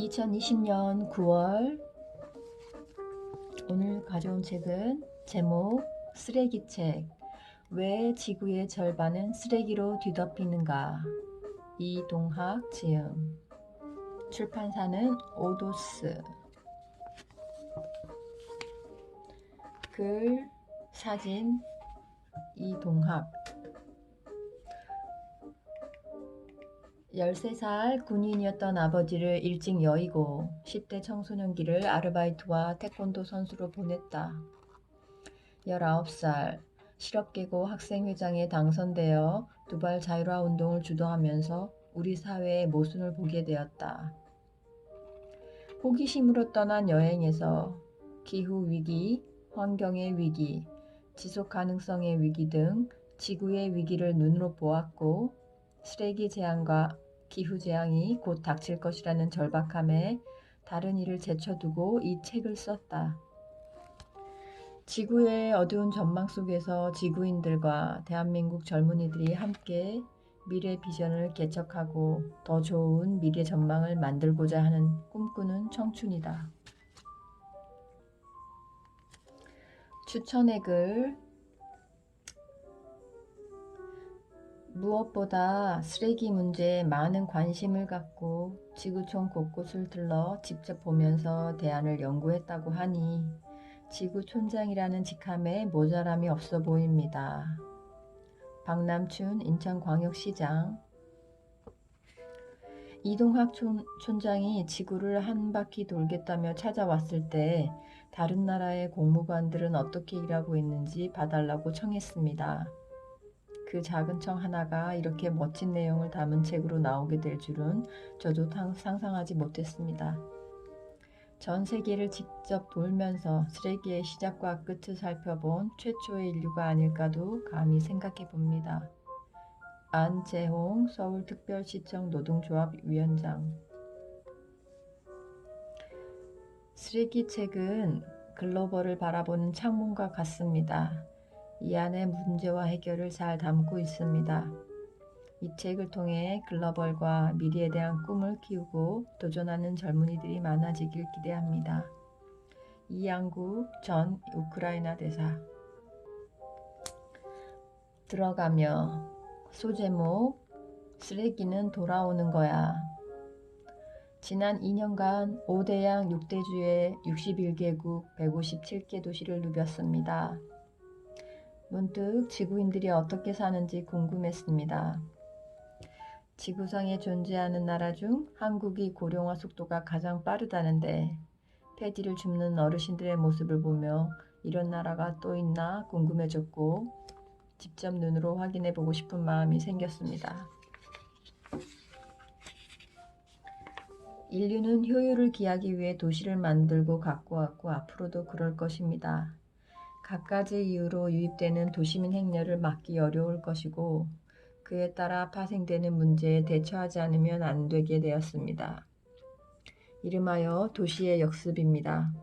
2020년 9월 오늘 가져온 책은 제목 쓰레기책. 왜 지구의 절반은 쓰레기로 뒤덮이는가. 이동학 지음. 출판사는 오도스. 글, 사진 이동학. 13살 군인이었던 아버지를 일찍 여의고 10대 청소년기를 아르바이트와 태권도 선수로 보냈다. 19살 실업계고 학생회장에 당선되어 두발 자율화 운동을 주도하면서 우리 사회의 모순을 보게 되었다. 호기심으로 떠난 여행에서 기후위기, 환경의 위기, 지속가능성의 위기 등 지구의 위기를 눈으로 보았고 쓰레기 재앙과 기후재앙이 곧 닥칠 것이라는 절박함에 다른 일을 제쳐두고 이 책을 썼다. 지구의 어두운 전망 속에서 지구인들과 대한민국 젊은이들이 함께 미래 비전을 개척하고 더 좋은 미래 전망을 만들고자 하는 꿈꾸는 청춘이다. 추천의 글. 무엇보다 쓰레기 문제에 많은 관심을 갖고 지구촌 곳곳을 들러 직접 보면서 대안을 연구했다고 하니 지구촌장이라는 직함에 모자람이 없어 보입니다. 박남춘 인천광역시장. 이동학 촌장이 지구를 한 바퀴 돌겠다며 찾아왔을 때 다른 나라의 공무관들은 어떻게 일하고 있는지 봐달라고 청했습니다. 그 작은 청 하나가 이렇게 멋진 내용을 담은 책으로 나오게 될 줄은 저도 상상하지 못했습니다. 전 세계를 직접 돌면서 쓰레기의 시작과 끝을 살펴본 최초의 인류가 아닐까도 감히 생각해 봅니다. 안재홍 서울특별시청 노동조합 위원장. 쓰레기 책은 글로벌을 바라보는 창문과 같습니다. 이 안에 문제와 해결을 잘 담고 있습니다. 이 책을 통해 글로벌과 미래에 대한 꿈을 키우고 도전하는 젊은이들이 많아지길 기대합니다. 이양국 전 우크라이나 대사. 들어가며. 소제목 쓰레기는 돌아오는 거야. 지난 2년간 5대양 6대주의 61개국 157개 도시를 누볐습니다. 문득 지구인들이 어떻게 사는지 궁금했습니다. 지구상에 존재하는 나라 중 한국이 고령화 속도가 가장 빠르다는데 폐지를 줍는 어르신들의 모습을 보며 이런 나라가 또 있나 궁금해졌고 직접 눈으로 확인해 보고 싶은 마음이 생겼습니다. 인류는 효율을 기하기 위해 도시를 만들고 갖고 왔고 앞으로도 그럴 것입니다. 갖가지 이유로 유입되는 도시민 행렬을 막기 어려울 것이고 그에 따라 파생되는 문제에 대처하지 않으면 안 되게 되었습니다. 이름하여 도시의 역습입니다.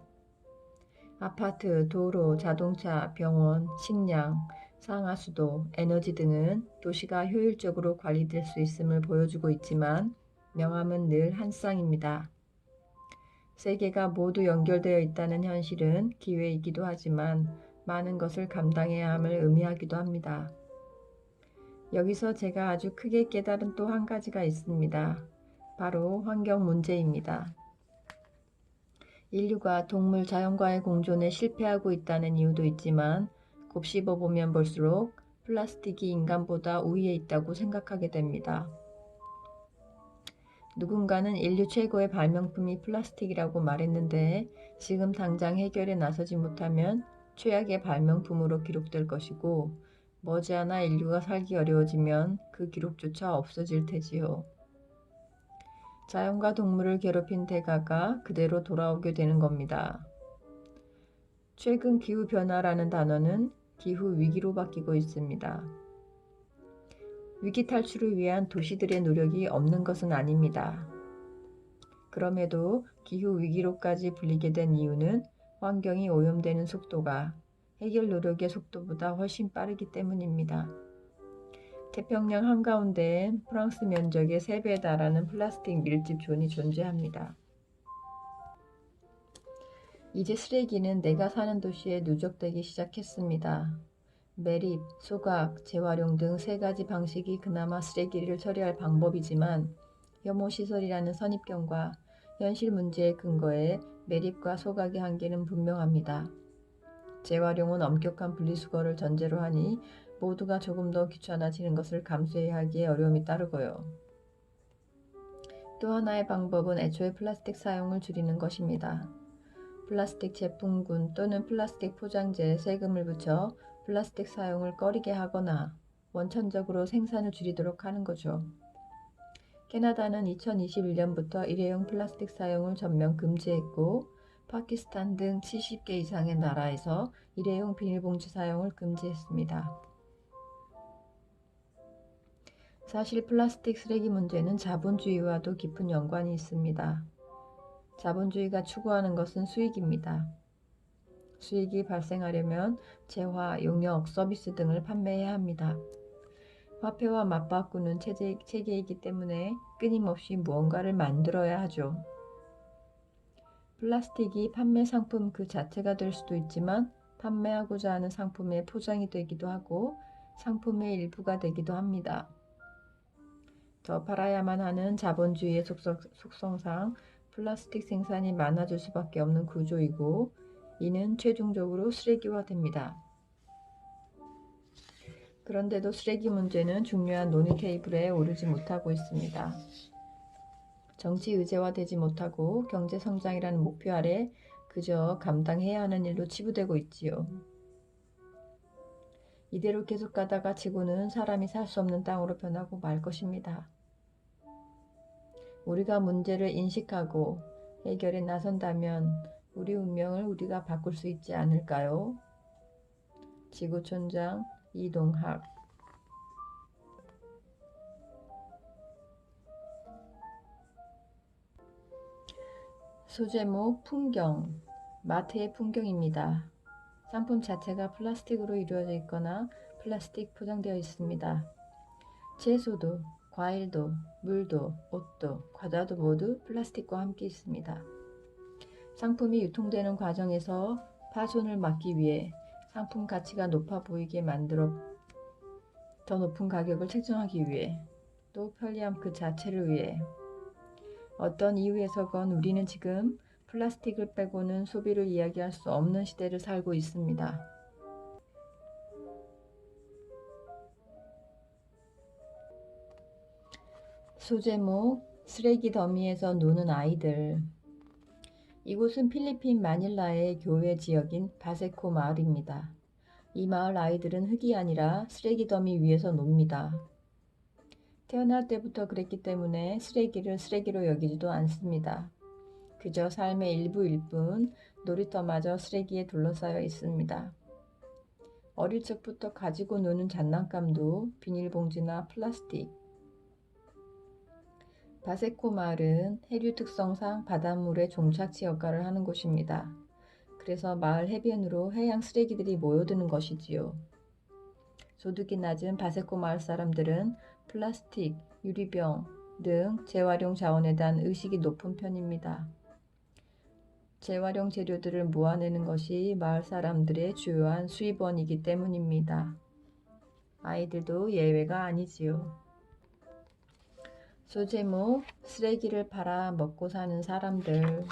아파트, 도로, 자동차, 병원, 식량, 상하수도, 에너지 등은 도시가 효율적으로 관리될 수 있음을 보여주고 있지만 명암은 늘 한 쌍입니다. 세계가 모두 연결되어 있다는 현실은 기회이기도 하지만 많은 것을 감당해야 함을 의미하기도 합니다. 여기서 제가 아주 크게 깨달은 또 한 가지가 있습니다. 바로 환경 문제입니다. 인류가 동물 자연과의 공존에 실패하고 있다는 이유도 있지만 곱씹어보면 볼수록 플라스틱이 인간보다 우위에 있다고 생각하게 됩니다. 누군가는 인류 최고의 발명품이 플라스틱이라고 말했는데 지금 당장 해결에 나서지 못하면 최악의 발명품으로 기록될 것이고 머지않아 인류가 살기 어려워지면 그 기록조차 없어질 테지요. 자연과 동물을 괴롭힌 대가가 그대로 돌아오게 되는 겁니다. 최근 기후변화라는 단어는 기후위기로 바뀌고 있습니다. 위기 탈출을 위한 도시들의 노력이 없는 것은 아닙니다. 그럼에도 기후위기로까지 불리게 된 이유는 환경이 오염되는 속도가 해결 노력의 속도보다 훨씬 빠르기 때문입니다. 태평양 한가운데엔 프랑스 면적의 3배에 달하는 플라스틱 밀집 존이 존재합니다. 이제 쓰레기는 내가 사는 도시에 누적되기 시작했습니다. 매립, 소각, 재활용 등 세 가지 방식이 그나마 쓰레기를 처리할 방법이지만 혐오시설이라는 선입견과 현실 문제의 근거에 매립과 소각의 한계는 분명합니다. 재활용은 엄격한 분리수거를 전제로 하니 모두가 조금 더 귀찮아지는 것을 감수해야 하기에 어려움이 따르고요. 또 하나의 방법은 애초에 플라스틱 사용을 줄이는 것입니다. 플라스틱 제품군 또는 플라스틱 포장재에 세금을 붙여 플라스틱 사용을 꺼리게 하거나 원천적으로 생산을 줄이도록 하는 거죠. 캐나다는 2021년부터 일회용 플라스틱 사용을 전면 금지했고 파키스탄 등 70개 이상의 나라에서 일회용 비닐봉지 사용을 금지했습니다. 사실 플라스틱 쓰레기 문제는 자본주의와도 깊은 연관이 있습니다. 자본주의가 추구하는 것은 수익입니다. 수익이 발생하려면 재화, 용역, 서비스 등을 판매해야 합니다. 화폐와 맞바꾸는 체계이기 때문에 끊임없이 무언가를 만들어야 하죠. 플라스틱이 판매 상품 그 자체가 될 수도 있지만 판매하고자 하는 상품의 포장이 되기도 하고 상품의 일부가 되기도 합니다. 더 팔아야만 하는 자본주의의 속성상 플라스틱 생산이 많아질 수밖에 없는 구조이고 이는 최종적으로 쓰레기화됩니다. 그런데도 쓰레기 문제는 중요한 논의 테이블에 오르지 못하고 있습니다. 정치 의제화되지 못하고 경제성장이라는 목표 아래 그저 감당해야 하는 일로 치부되고 있지요. 이대로 계속 가다가 지구는 사람이 살 수 없는 땅으로 변하고 말 것입니다. 우리가 문제를 인식하고 해결에 나선다면 우리 운명을 우리가 바꿀 수 있지 않을까요? 지구촌장 이동학. 소제목 풍경. 마트의 풍경입니다. 상품 자체가 플라스틱으로 이루어져 있거나 플라스틱 포장되어 있습니다. 채소도, 과일도, 물도, 옷도, 과자도 모두 플라스틱과 함께 있습니다. 상품이 유통되는 과정에서 파손을 막기 위해 상품 가치가 높아 보이게 만들어 더 높은 가격을 책정하기 위해 또 편리함 그 자체를 위해 어떤 이유에서건 우리는 지금 플라스틱을 빼고는 소비를 이야기할 수 없는 시대를 살고 있습니다. 소제목 쓰레기 더미에서 노는 아이들. 이곳은 필리핀 마닐라의 교외 지역인 바세코 마을입니다. 이 마을 아이들은 흙이 아니라 쓰레기 더미 위에서 놉니다. 태어날 때부터 그랬기 때문에 쓰레기를 쓰레기로 여기지도 않습니다. 그저 삶의 일부일 뿐 놀이터마저 쓰레기에 둘러싸여 있습니다. 어릴 적부터 가지고 노는 장난감도 비닐봉지나 플라스틱. 바세코 마을은 해류 특성상 바닷물의 종착지 역할을 하는 곳입니다. 그래서 마을 해변으로 해양 쓰레기들이 모여드는 것이지요. 소득이 낮은 바세코 마을 사람들은 플라스틱, 유리병 등 재활용 자원에 대한 의식이 높은 편입니다. 재활용 재료들을 모아내는 것이 마을 사람들의 주요한 수입원이기 때문입니다. 아이들도 예외가 아니지요. 소제목 쓰레기를 팔아 먹고 사는 사람들.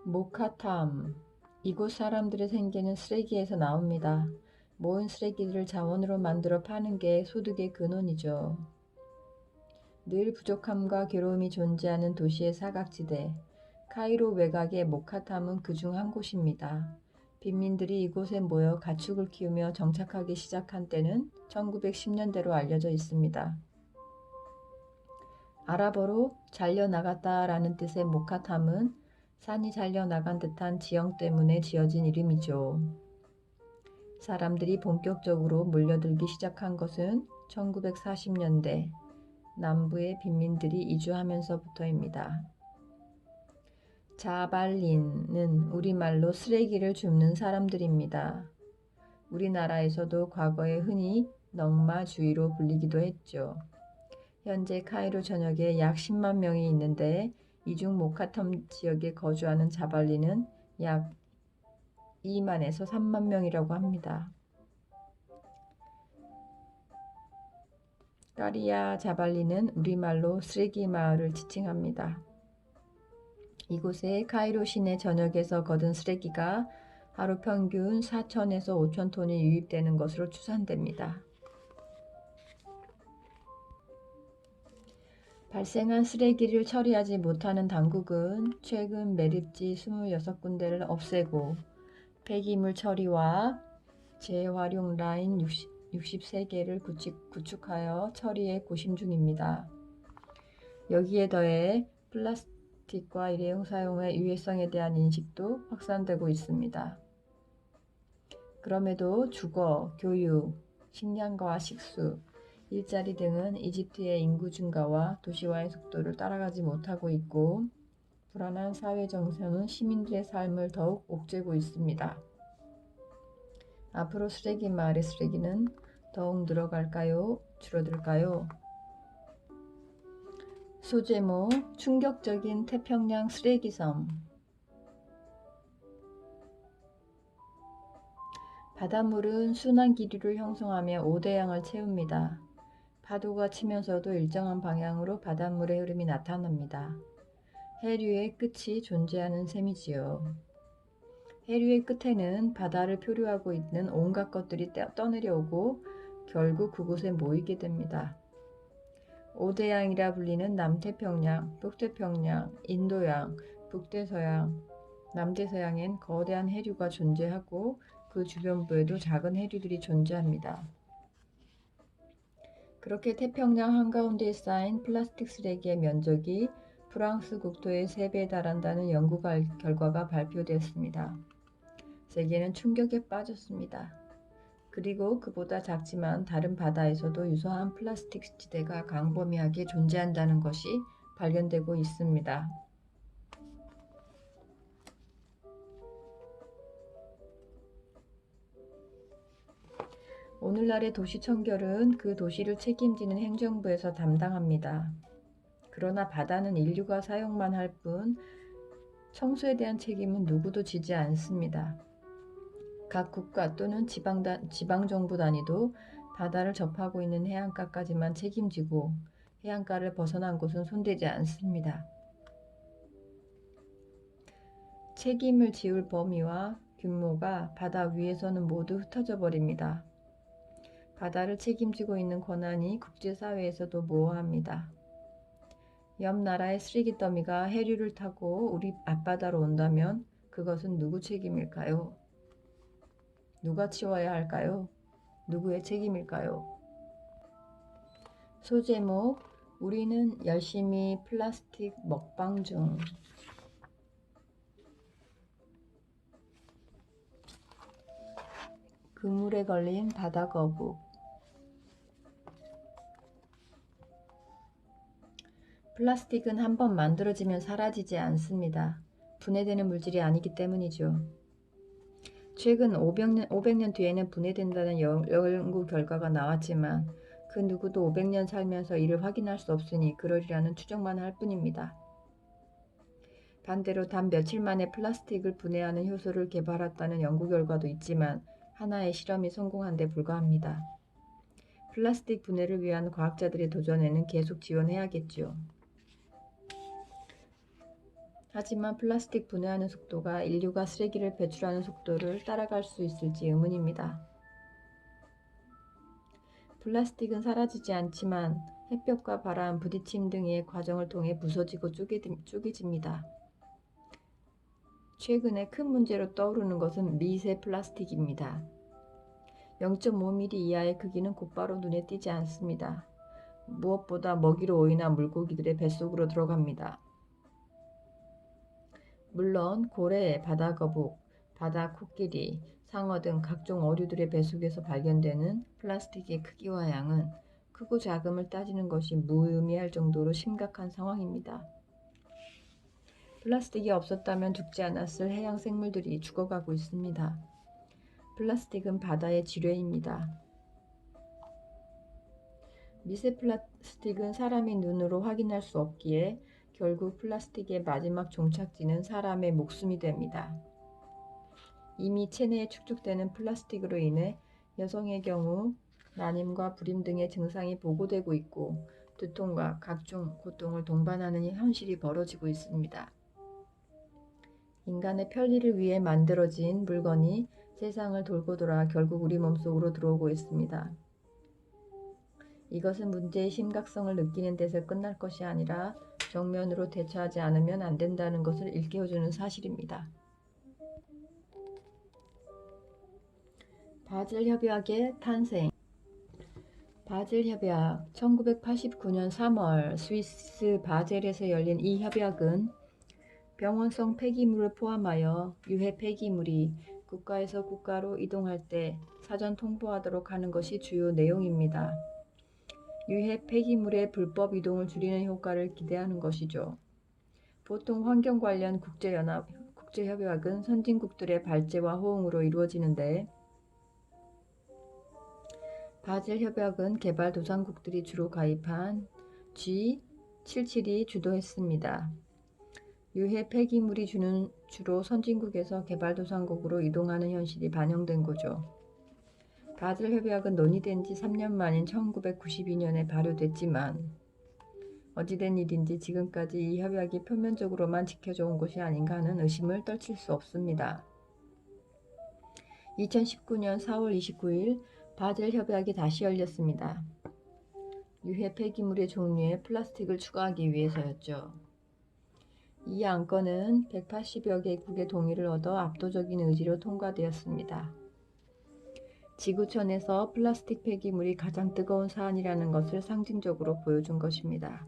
모카탐. 이곳 사람들의 생계는 쓰레기에서 나옵니다. 모은 쓰레기들을 자원으로 만들어 파는 게 소득의 근원이죠. 늘 부족함과 괴로움이 존재하는 도시의 사각지대. 카이로 외곽의 모카탐은 그중 한 곳입니다. 빈민들이 이곳에 모여 가축을 키우며 정착하기 시작한 때는 1910년대로 알려져 있습니다. 아랍어로 잘려나갔다라는 뜻의 모카탐은 산이 잘려나간 듯한 지형 때문에 지어진 이름이죠. 사람들이 본격적으로 몰려들기 시작한 것은 1940년대 남부의 빈민들이 이주하면서부터입니다. 자발린은 우리말로 쓰레기를 줍는 사람들입니다. 우리나라에서도 과거에 흔히 넝마 주의로 불리기도 했죠. 현재 카이로 전역에 약 10만 명이 있는데 이 중 모카텀 지역에 거주하는 자발리는 약 2만에서 3만 명이라고 합니다. 까리아 자발리는 우리말로 쓰레기 마을을 지칭합니다. 이곳에 카이로 시내 전역에서 거둔 쓰레기가 하루 평균 4천에서 5천 톤이 유입되는 것으로 추산됩니다. 발생한 쓰레기를 처리하지 못하는 당국은 최근 매립지 26군데를 없애고 폐기물 처리와 재활용 라인 63개를 구축하여 처리에 고심 중입니다. 여기에 더해 플라스틱과 일회용 사용의 유해성에 대한 인식도 확산되고 있습니다. 그럼에도 주거, 교육, 식량과 식수, 일자리 등은 이집트의 인구 증가와 도시화의 속도를 따라가지 못하고 있고 불안한 사회 정세는 시민들의 삶을 더욱 옥죄고 있습니다. 앞으로 쓰레기 마을의 쓰레기는 더욱 늘어갈까요? 줄어들까요? 소제목 충격적인 태평양 쓰레기섬. 바닷물은 순환 기류를 형성하며 오대양을 채웁니다. 파도가 치면서도 일정한 방향으로 바닷물의 흐름이 나타납니다. 해류의 끝이 존재하는 셈이지요. 해류의 끝에는 바다를 표류하고 있는 온갖 것들이 떠내려오고 결국 그곳에 모이게 됩니다. 오대양이라 불리는 남태평양, 북태평양, 인도양, 북대서양, 남대서양엔 거대한 해류가 존재하고 그 주변부에도 작은 해류들이 존재합니다. 그렇게 태평양 한가운데에 쌓인 플라스틱 쓰레기의 면적이 프랑스 국토의 3배에 달한다는 연구 결과가 발표됐습니다. 세계는 충격에 빠졌습니다. 그리고 그보다 작지만 다른 바다에서도 유사한 플라스틱 지대가 광범위하게 존재한다는 것이 발견되고 있습니다. 오늘날의 도시 청결은 그 도시를 책임지는 행정부에서 담당합니다. 그러나 바다는 인류가 사용만 할 뿐 청소에 대한 책임은 누구도 지지 않습니다. 각 국가 또는 지방정부 단위도 바다를 접하고 있는 해안가까지만 책임지고 해안가를 벗어난 곳은 손대지 않습니다. 책임을 지울 범위와 규모가 바다 위에서는 모두 흩어져 버립니다. 바다를 책임지고 있는 권한이 국제사회에서도 모호합니다. 옆 나라의 쓰레기 더미가 해류를 타고 우리 앞바다로 온다면 그것은 누구 책임일까요? 누가 치워야 할까요? 누구의 책임일까요? 소제목 우리는 열심히 플라스틱 먹방 중. 그물에 걸린 바다거북. 플라스틱은 한번 만들어지면 사라지지 않습니다. 분해되는 물질이 아니기 때문이죠. 최근 500년 뒤에는 분해된다는 연구 결과가 나왔지만 그 누구도 500년 살면서 이를 확인할 수 없으니 그러리라는 추정만 할 뿐입니다. 반대로 단 며칠 만에 플라스틱을 분해하는 효소를 개발했다는 연구 결과도 있지만 하나의 실험이 성공한 데 불과합니다. 플라스틱 분해를 위한 과학자들의 도전에는 계속 지원해야겠죠. 하지만 플라스틱 분해하는 속도가 인류가 쓰레기를 배출하는 속도를 따라갈 수 있을지 의문입니다. 플라스틱은 사라지지 않지만 햇볕과 바람, 부딪힘 등의 과정을 통해 부서지고 쪼개집니다. 최근에 큰 문제로 떠오르는 것은 미세 플라스틱입니다. 0.5mm 이하의 크기는 곧바로 눈에 띄지 않습니다. 무엇보다 먹이로 오이나 물고기들의 뱃속으로 들어갑니다. 물론 고래, 바다거북, 바다 코끼리, 상어 등 각종 어류들의 뱃속에서 발견되는 플라스틱의 크기와 양은 크고 작음을 따지는 것이 무의미할 정도로 심각한 상황입니다. 플라스틱이 없었다면 죽지 않았을 해양 생물들이 죽어가고 있습니다. 플라스틱은 바다의 지뢰입니다. 미세 플라스틱은 사람이 눈으로 확인할 수 없기에 결국 플라스틱의 마지막 종착지는 사람의 목숨이 됩니다. 이미 체내에 축적되는 플라스틱으로 인해 여성의 경우 난임과 불임 등의 증상이 보고되고 있고 두통과 각종 고통을 동반하는 현실이 벌어지고 있습니다. 인간의 편리를 위해 만들어진 물건이 세상을 돌고 돌아 결국 우리 몸속으로 들어오고 있습니다. 이것은 문제의 심각성을 느끼는 데서 끝날 것이 아니라 정면으로 대처하지 않으면 안 된다는 것을 일깨워주는 사실입니다. 바젤 협약의 탄생. 바젤 협약 1989년 3월 스위스 바젤에서 열린 이 협약은 병원성 폐기물을 포함하여 유해 폐기물이 국가에서 국가로 이동할 때 사전 통보하도록 하는 것이 주요 내용입니다. 유해 폐기물의 불법 이동을 줄이는 효과를 기대하는 것이죠. 보통 환경 관련 국제협약은 선진국들의 발제와 호응으로 이루어지는데 바젤 협약은 개발도상국들이 주로 가입한 G77이 주도했습니다. 유해 폐기물이 주로 선진국에서 개발도상국으로 이동하는 현실이 반영된 거죠. 바젤 협약은 논의된 지 3년 만인 1992년에 발효됐지만 어찌된 일인지 지금까지 이 협약이 표면적으로만 지켜져 온 것이 아닌가 하는 의심을 떨칠 수 없습니다. 2019년 4월 29일 바젤 협약이 다시 열렸습니다. 유해 폐기물의 종류에 플라스틱을 추가하기 위해서였죠. 이 안건은 180여 개국의 동의를 얻어 압도적인 의지로 통과되었습니다. 지구촌에서 플라스틱 폐기물이 가장 뜨거운 사안이라는 것을 상징적으로 보여준 것입니다.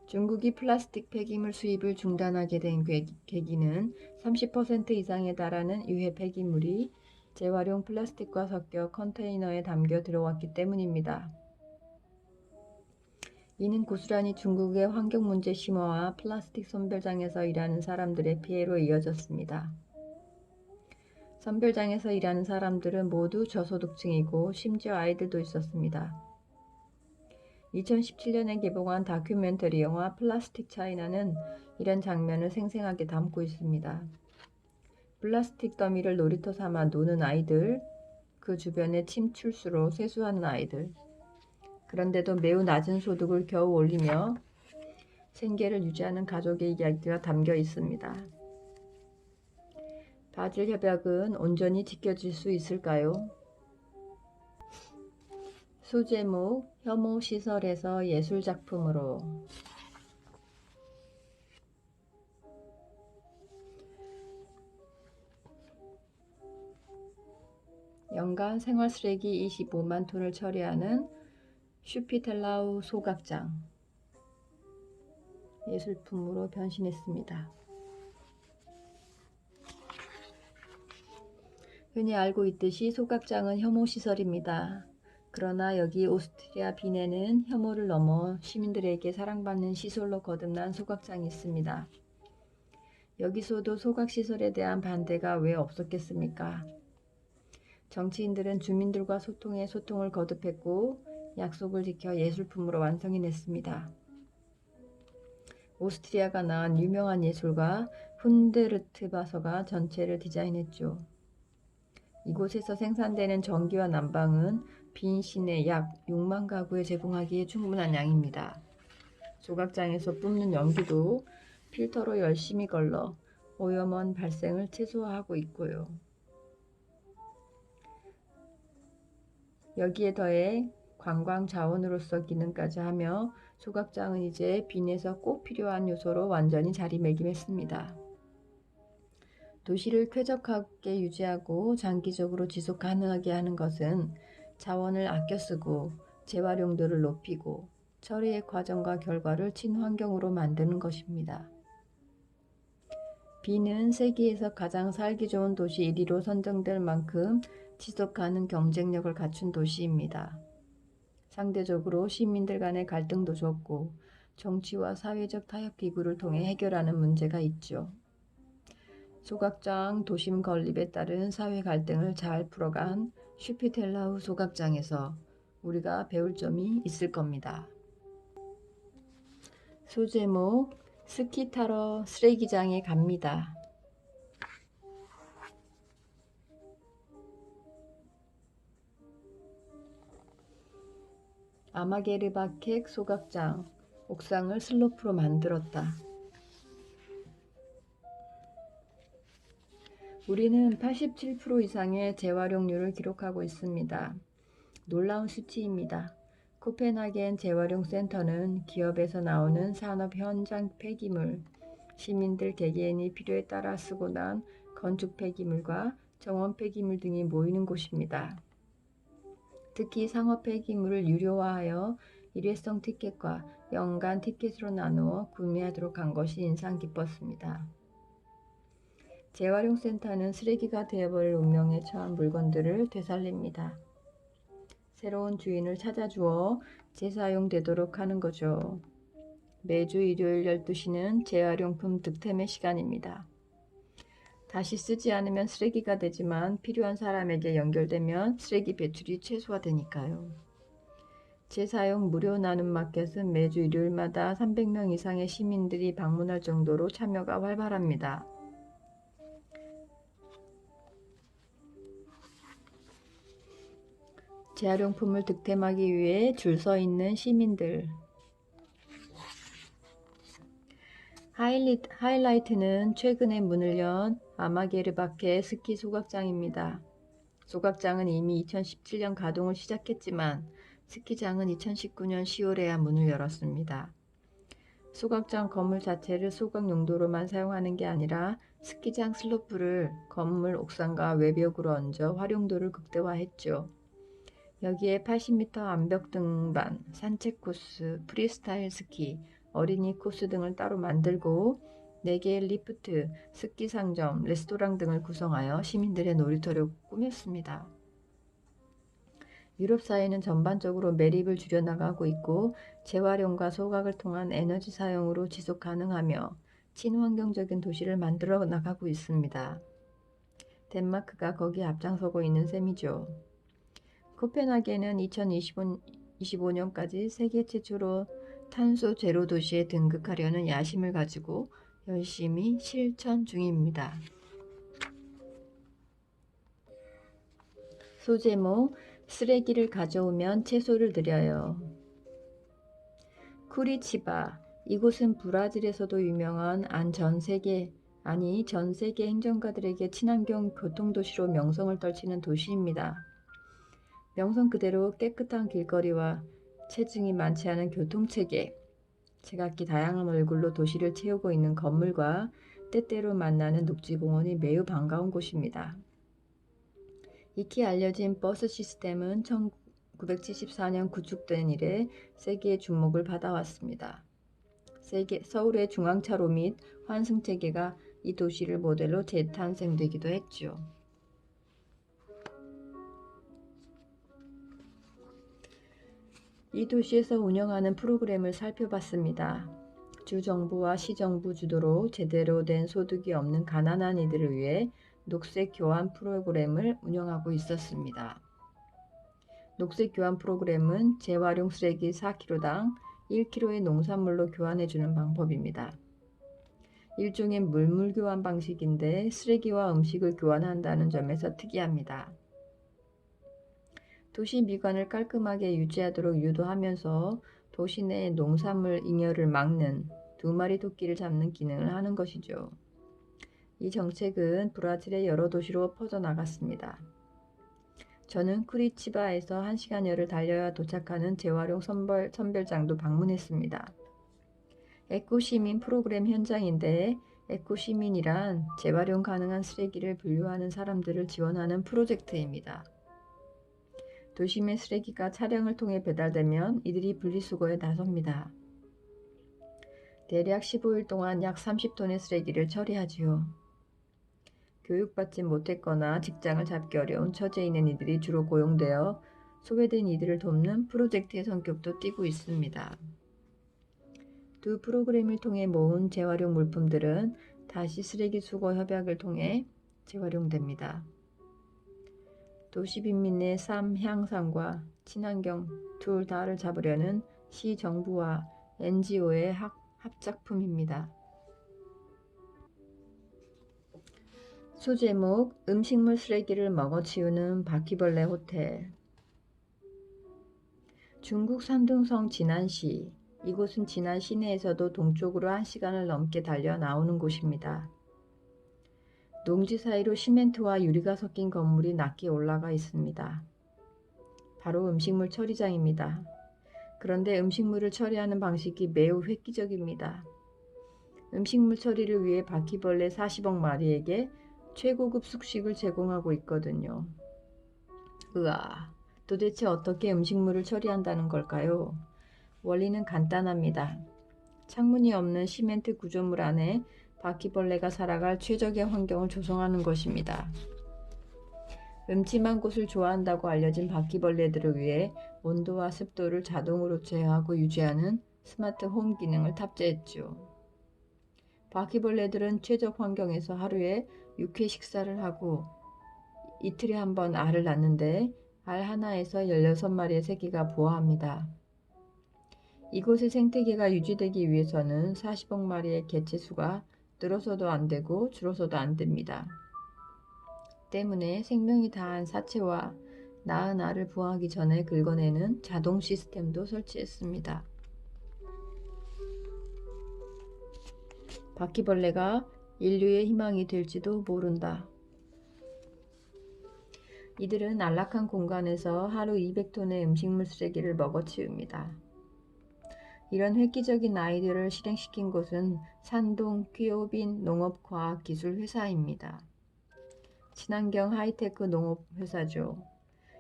중국이 플라스틱 폐기물 수입을 중단하게 된 계기는 30% 이상에 달하는 유해 폐기물이 재활용 플라스틱과 섞여 컨테이너에 담겨 들어왔기 때문입니다. 이는 고스란히 중국의 환경 문제 심화와 플라스틱 선별장에서 일하는 사람들의 피해로 이어졌습니다. 선별장에서 일하는 사람들은 모두 저소득층이고 심지어 아이들도 있었습니다. 2017년에 개봉한 다큐멘터리 영화 플라스틱 차이나는 이런 장면을 생생하게 담고 있습니다. 플라스틱 더미를 놀이터 삼아 노는 아이들, 그 주변에 침출수로 세수하는 아이들, 그런데도 매우 낮은 소득을 겨우 올리며 생계를 유지하는 가족의 이야기가 담겨 있습니다. 바젤 협약은 온전히 지켜질 수 있을까요? 소제목 혐오시설에서 예술작품으로. 연간 생활쓰레기 25만 톤을 처리하는 슈피텔라우 소각장 예술품으로 변신했습니다. 흔히 알고 있듯이 소각장은 혐오시설입니다. 그러나 여기 오스트리아 빈에는 혐오를 넘어 시민들에게 사랑받는 시설로 거듭난 소각장이 있습니다. 여기서도 소각시설에 대한 반대가 왜 없었겠습니까? 정치인들은 주민들과 소통을 거듭했고 약속을 지켜 예술품으로 완성해냈습니다. 오스트리아가 낳은 유명한 예술가 훈데르트 바서가 전체를 디자인했죠. 이곳에서 생산되는 전기와 난방은 빈 시내 약 6만 가구에 제공하기에 충분한 양입니다. 조각장에서 뿜는 연기도 필터로 열심히 걸러 오염원 발생을 최소화하고 있고요. 여기에 더해 관광 자원으로서 기능까지 하며 조각장은 이제 빈에서 꼭 필요한 요소로 완전히 자리매김했습니다. 도시를 쾌적하게 유지하고 장기적으로 지속 가능하게 하는 것은 자원을 아껴 쓰고 재활용도를 높이고 처리의 과정과 결과를 친환경으로 만드는 것입니다. 빈은 세계에서 가장 살기 좋은 도시 1위로 선정될 만큼 지속 가능 경쟁력을 갖춘 도시입니다. 상대적으로 시민들 간의 갈등도 적고 정치와 사회적 타협 기구를 통해 해결하는 문제가 있죠. 소각장 도심 건립에 따른 사회 갈등을 잘 풀어간 슈피텔라우 소각장에서 우리가 배울 점이 있을 겁니다. 소제목 스키 타러 쓰레기장에 갑니다. 아마게르바켑 소각장 옥상을 슬로프로 만들었다. 우리는 87% 이상의 재활용률을 기록하고 있습니다. 놀라운 수치입니다. 코펜하겐 재활용 센터는 기업에서 나오는 산업 현장 폐기물, 시민들 개개인이 필요에 따라 쓰고 난 건축 폐기물과 정원 폐기물 등이 모이는 곳입니다. 특히 상업 폐기물을 유료화하여 일회성 티켓과 연간 티켓으로 나누어 구매하도록 한 것이 인상 깊었습니다. 재활용센터는 쓰레기가 되어버릴 운명에 처한 물건들을 되살립니다. 새로운 주인을 찾아주어 재사용되도록 하는 거죠. 매주 일요일 12시는 재활용품 득템의 시간입니다. 다시 쓰지 않으면 쓰레기가 되지만 필요한 사람에게 연결되면 쓰레기 배출이 최소화되니까요. 재사용 무료 나눔 마켓은 매주 일요일마다 300명 이상의 시민들이 방문할 정도로 참여가 활발합니다. 재활용품을 득템하기 위해 줄 서 있는 시민들. 하이라이트는 최근에 문을 연 아마게르바케 스키 소각장입니다. 소각장은 이미 2017년 가동을 시작했지만 스키장은 2019년 10월에야 문을 열었습니다. 소각장 건물 자체를 소각 용도로만 사용하는 게 아니라 스키장 슬로프를 건물 옥상과 외벽으로 얹어 활용도를 극대화했죠. 여기에 80m 암벽 등반, 산책 코스, 프리스타일 스키, 어린이 코스 등을 따로 만들고 4개의 리프트, 스키 상점, 레스토랑 등을 구성하여 시민들의 놀이터를 꾸몄습니다. 유럽 사회는 전반적으로 매립을 줄여나가고 있고 재활용과 소각을 통한 에너지 사용으로 지속 가능하며 친환경적인 도시를 만들어 나가고 있습니다. 덴마크가 거기에 앞장서고 있는 셈이죠. 코펜하겐은 2025년까지 세계 최초로 탄소 제로 도시에 등극하려는 야심을 가지고 열심히 실천 중입니다. 소제목 쓰레기를 가져오면 채소를 드려요. 쿠리치바 이곳은 브라질에서도 유명한 전 세계 행정가들에게 친환경 교통도시로 명성을 떨치는 도시입니다. 명성 그대로 깨끗한 길거리와 체증이 많지 않은 교통체계, 제각기 다양한 얼굴로 도시를 채우고 있는 건물과 때때로 만나는 녹지공원이 매우 반가운 곳입니다. 익히 알려진 버스 시스템은 1974년 구축된 이래 세계의 주목을 받아왔습니다. 서울의 중앙차로 및 환승체계가 이 도시를 모델로 재탄생되기도 했죠. 이 도시에서 운영하는 프로그램을 살펴봤습니다. 주정부와 시정부 주도로 제대로 된 소득이 없는 가난한 이들을 위해 녹색 교환 프로그램을 운영하고 있었습니다. 녹색 교환 프로그램은 재활용 쓰레기 4kg당 1kg의 농산물로 교환해주는 방법입니다. 일종의 물물 교환 방식인데 쓰레기와 음식을 교환한다는 점에서 특이합니다. 도시 미관을 깔끔하게 유지하도록 유도하면서 도시 내 농산물 잉여를 막는 2마리 토끼를 잡는 기능을 하는 것이죠. 이 정책은 브라질의 여러 도시로 퍼져나갔습니다. 저는 쿠리치바에서 1시간여를 달려야 도착하는 재활용 선별장도 방문했습니다. 에코시민 프로그램 현장인데 에코시민이란 재활용 가능한 쓰레기를 분류하는 사람들을 지원하는 프로젝트입니다. 도심의 쓰레기가 차량을 통해 배달되면 이들이 분리수거에 나섭니다. 대략 15일 동안 약 30톤의 쓰레기를 처리하지요. 교육받지 못했거나 직장을 잡기 어려운 처지에 있는 이들이 주로 고용되어 소외된 이들을 돕는 프로젝트의 성격도 띠고 있습니다. 두 프로그램을 통해 모은 재활용 물품들은 다시 쓰레기 수거 협약을 통해 재활용됩니다. 도시 빈민의 삶 향상과 친환경 둘 다를 잡으려는 시 정부와 NGO의 합작품입니다. 소제목 음식물 쓰레기를 먹어치우는 바퀴벌레 호텔. 중국 산둥성 진안시. 이곳은 진안 시내에서도 동쪽으로 1시간을 넘게 달려 나오는 곳입니다. 농지 사이로 시멘트와 유리가 섞인 건물이 낮게 올라가 있습니다. 바로 음식물 처리장입니다. 그런데 음식물을 처리하는 방식이 매우 획기적입니다. 음식물 처리를 위해 바퀴벌레 40억 마리에게 최고급 숙식을 제공하고 있거든요. 으아, 도대체 어떻게 음식물을 처리한다는 걸까요? 원리는 간단합니다. 창문이 없는 시멘트 구조물 안에 바퀴벌레가 살아갈 최적의 환경을 조성하는 것입니다. 음침한 곳을 좋아한다고 알려진 바퀴벌레들을 위해 온도와 습도를 자동으로 제어하고 유지하는 스마트 홈 기능을 탑재했죠. 바퀴벌레들은 최적 환경에서 하루에 6회 식사를 하고 이틀에 한 번 알을 낳는데 알 하나에서 16마리의 새끼가 부화합니다. 이곳의 생태계가 유지되기 위해서는 40억 마리의 개체 수가 늘어서도 안 되고 줄어서도 안 됩니다. 때문에 생명이 다한 사체와 낳은 알을 부화하기 전에 긁어내는 자동 시스템도 설치했습니다. 바퀴벌레가 인류의 희망이 될지도 모른다. 이들은 안락한 공간에서 하루 200톤의 음식물 쓰레기를 먹어치웁니다. 이런 획기적인 아이디어를 실행시킨 곳은 산동 퀴오빈 농업과학기술회사입니다. 친환경 하이테크 농업회사죠.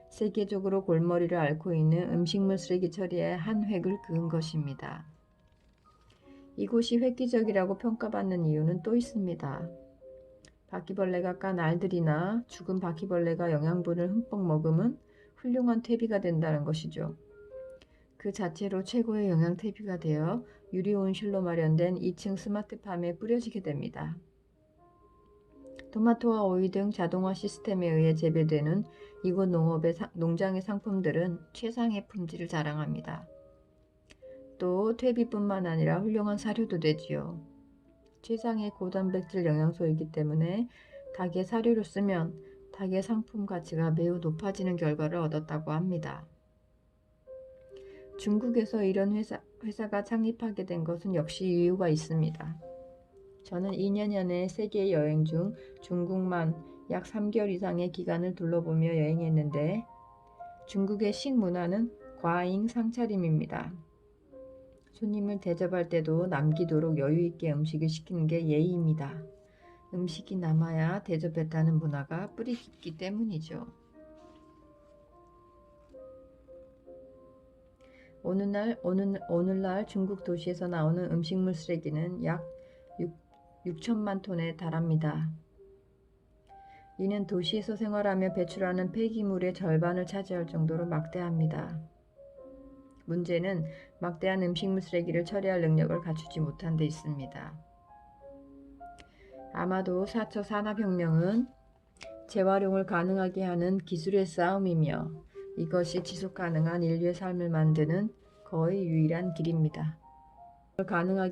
세계적으로 골머리를 앓고 있는 음식물 쓰레기 처리에 한 획을 그은 것입니다. 이곳이 획기적이라고 평가받는 이유는 또 있습니다. 바퀴벌레가 깐 알들이나 죽은 바퀴벌레가 영양분을 흠뻑 먹으면 훌륭한 퇴비가 된다는 것이죠. 그 자체로 최고의 영양 퇴비가 되어 유리 온실로 마련된 2층 스마트팜에 뿌려지게 됩니다. 토마토와 오이 등 자동화 시스템에 의해 재배되는 이곳 농장의 상품들은 최상의 품질을 자랑합니다. 또 퇴비뿐만 아니라 훌륭한 사료도 되지요. 최상의 고단백질 영양소이기 때문에 닭의 사료를 쓰면 닭의 상품 가치가 매우 높아지는 결과를 얻었다고 합니다. 중국에서 이런 회사가 창립하게 된 것은 역시 이유가 있습니다. 저는 2년 전에 세계 여행 중 중국만 약 3개월 이상의 기간을 둘러보며 여행했는데 중국의 식문화는 과잉 상차림입니다. 손님을 대접할 때도 남기도록 여유있게 음식을 시키는 게 예의입니다. 음식이 남아야 대접했다는 문화가 뿌리 깊기 때문이죠. 오늘날 중국 도시에서 나오는 음식물 쓰레기는 약 6천만 톤에 달합니다. 이는 도시에서 생활하며 배출하는 폐기물의 절반을 차지할 정도로 막대합니다. 문제는 막대한 음식물 쓰레기를 처리할 능력을 갖추지 못한 데 있습니다. 아마도 4차 산업혁명은 재활용을 가능하게 하는 기술의 싸움이며 이것이 지속가능한 인류의 삶을 만드는 거의 유일한 길입니다. 가능하게